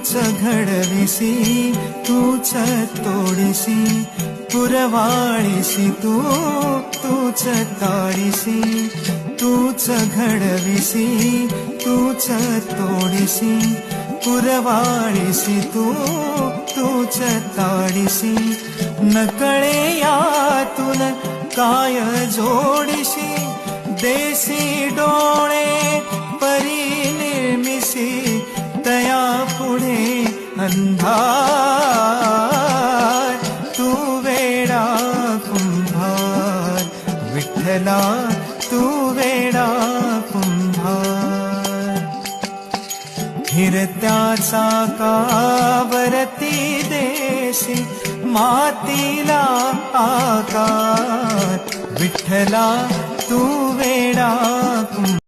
तूच घडविसी तूच तोडिसी पुरवाळीसी तूच ताडिसी तूच घडविसी तूच तोडिसी पुरवाळीसी तूच ताडिसी नकळे यातून काय जोडिसी देसी डोळे परी निर्मिसी तया पुढे अंधार तू वेडा कुंभार विठ्ठला तू वेडा कुंभार फिरत्याचा कावरती देशी मातीला आकार विठ्ठला तू वेडा कुंभार